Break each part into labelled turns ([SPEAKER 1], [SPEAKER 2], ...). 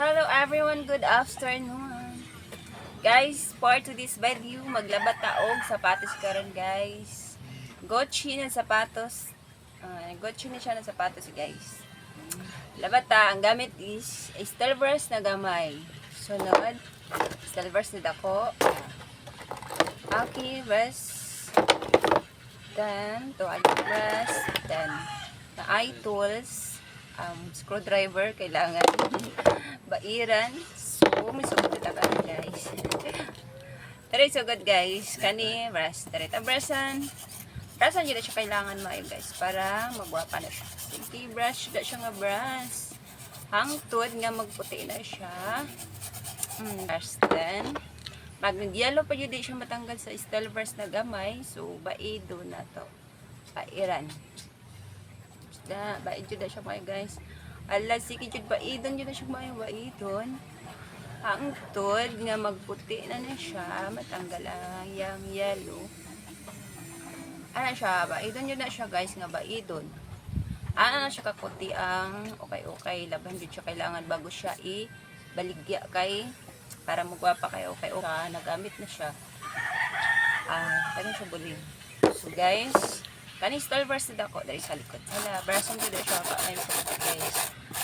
[SPEAKER 1] Hello everyone, good afternoon. Guys, for today's video, maglabat taog sapatos karon guys. Gucci na sapatos. Gucci na siya ng sapatos guys. Labat ta, ang gamit is Stelvers na gamay. Sunod, Stelvers na dako. Aki rest. Then, tuwag rest. Then, na eye tools. Screwdriver kailangan. Bairan. So, may sugod ito ka guys. Tara sugod guys. Kani, brush. Tara ito brushan. Brushan yun na siya kailangan mo guys. Para magwapa na siya. Sige, brush. Da siya nga brush. Hangtod nga magputi na siya. Brush then. Mag-yellow pa yun di siya matanggal sa Stelvers na gamay. So, baido na to. Bairan. Bait yun na siya mga guys. Ala, sige yun baidon yun na siya mga baidon. Hangtod nga magputi na siya. Matanggal ang yung yellow. Ano siya, baidon yun na siya guys nga baidon. Ano na siya kakuti ang okay. Laban yun siya kailangan bago siya baligya kay para magwapa kayo okay. Nagamit na siya. Kani siya buling. So guys, kani Stelvers na dako dari sa likod. Hala, brush na siya pa ay sa likod guys.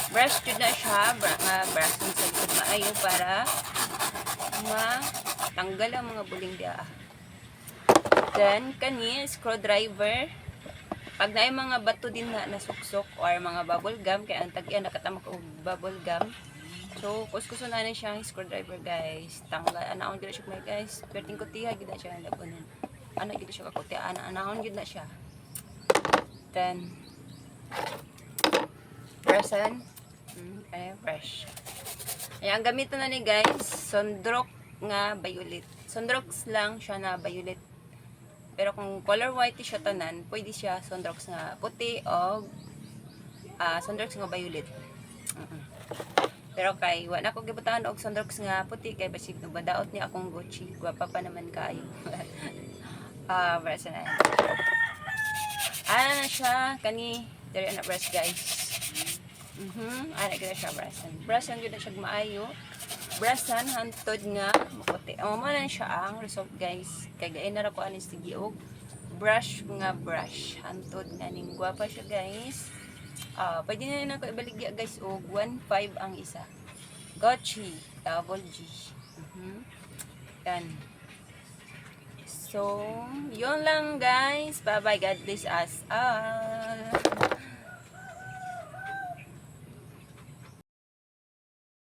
[SPEAKER 1] Brush jud na siya, brush sa likod maayo para matanggal ang mga buling dia. Then kani screwdriver. Pag naay mga bato din na nasuksok or mga bubble gum kay ang tag-iya nakatamak og bubble gum. So, kuskuso na siyang screwdriver guys. Tanggal, anaon gid siya guys. Perting kutiha gid siya labanon. Ana gid siya kakuti, anaon gid na siya. Then brushan. Brush. Ay ang gamit na ni guys, Sondrox nga violet. Sondrox lang siya na violet. Pero kung color white siya tanan, pwede siya Sondrox nga puti o Sondrox nga violet. Pero kay wala ko gibutahan og Sondrox nga puti kay basig no badaot niya akong Gucci. Guwapa pa naman kaayo. Brush na. Ano na siya kani diri na brush guys. Ana gid siya brushan. Brushan gyud na siya maayo. Brushan hantod nga maputi. Amo man siya ang result guys. Kay gaay na ra ko ani sige og brush nga brush. Hantod nga ning guwapa siya guys. Pwede na ako ibaligya guys og 1.5 ang isa. Gucci, double G. Yan. So, yun lang guys. Bye bye. God bless us all.